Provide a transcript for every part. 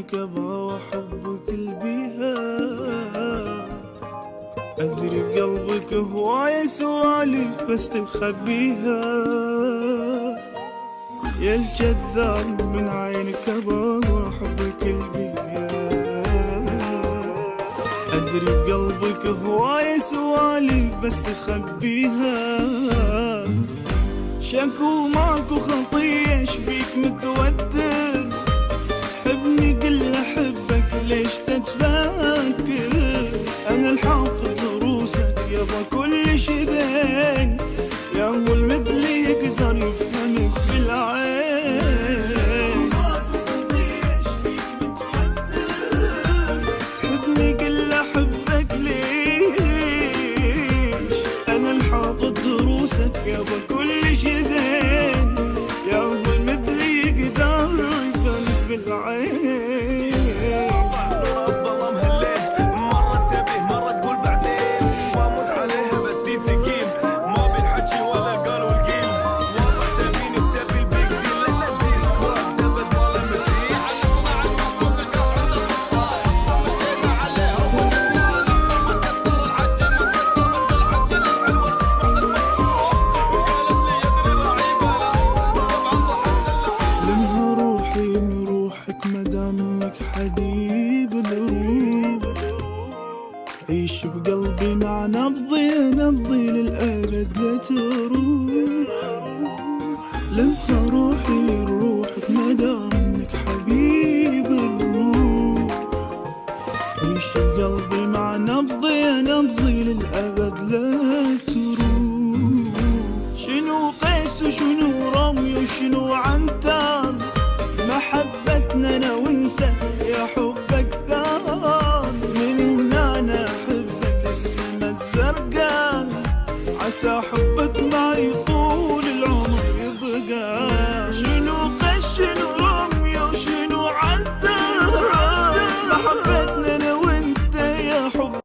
عنك ابغى احبك البيها. ادري بقلبك هواي سوالف بس تخبيها. يا الجذاب من عينك ابغى احبك البيها. ادري بقلبك هواي سوالف بس تخبيها. شكو ماكو خطية ايش بيك متوتر؟ حبني قل احبك ليش تتفكر؟ انا الحافظ دروسك يابا كل شي زين. يا هو المثلي يقدر يفهمك بالعين. تحبني قل احبك ليش؟ انا الحافظ دروسك يابا كل شي زين. يا هو المثلي يقدر يفهمك بالعين. الظلام هالليل مرة تبيه مرة تقول بعدين. واموت عليها بس دي ثقيل ما بالحكي ولا قالوا القيل. والله تبيني بتبي البيج ديل لان دي سكواد دبت مال المثيل. علقنا على المطلوب الكاس عند الخطايا مشينا عليها ونكتر الحج مكتر بنت الحج الحلوة تسمع المكشوف. وقالت لي يدري راعي باله طبعا ضحكت لمها روحي من روحك مدام انك حبيب الروح. عيش بقلبي مع نبضي نبضي للأبد لا تروح. لمها روحي من روحك مدام انك حبيب الروح. عيش بقلبي مع نبضي نبضي للأبد لا تروح. شنو قيس وشنو رمي وشنو عنتر؟ محبتنا انا وانت يا حبك ثار. من هنا انا احبك للسما الزرقاء. عسى حبك معي طول العمر يبقى. شنو قيس شنو رمي وشنو عنتر؟ محبتنا انا وانت يا حبك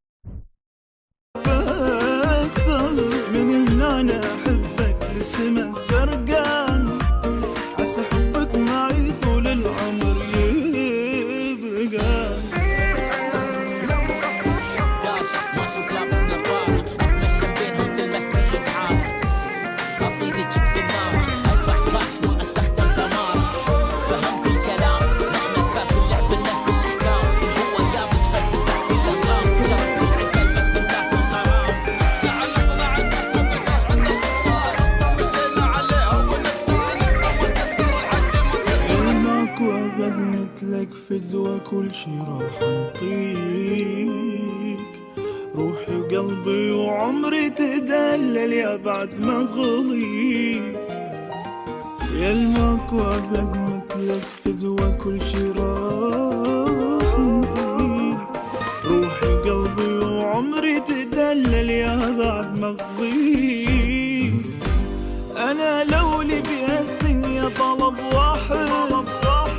ثار. من هنا انا احبك للسما الزرقاء. عسى حبك معي طول العمر يبقى. ما شوف لابس نظارة اتمشى بينهم تلمسني إدعارة. قصيدة شيبس النارة أذبح باش ما أستخدم تمارة. فهمت الكلام نحن أساس اللعب نفس الأحكام. الجوا جابت فتل تحت الأغلام. جربت العسل بس من كاس الغرام. علقنا على المطلوب الكاس عند الخطايا مشينا عليها ونكتر الحج مكتر. ماكو أبد مثلك فدوى كل شي راح انطيك. روحي وقلبي وعمري تدلل يا بعد ما غليك. يا الماكو أبد مثلك فدوى كل شي راح انطيك. روحي وقلبي وعمري تدلل يا بعد ما غليك. أنا لو لي بهالدنيا طلب واحد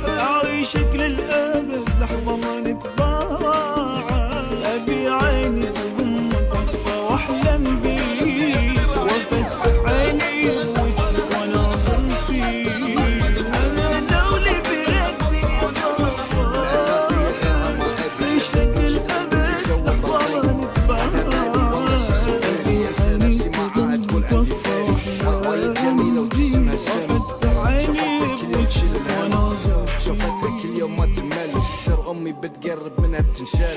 أعيشك للأبد لحظة ما نتباعد. أبي عيني تضمك وفا وأحلم بيك. وأفتح عيني وجهك وأناظر فيك. أنا لو لي بهالدنيا طلب واحد أعيشك للأبد لحظة ما نتباعد. أبي عيني تضمك وفا وأحلم بيك. وأفتح عيني وجهك وأناظر. شوفتها كل يوم ما تمل. ستر امي بتقرب منها بتنشال.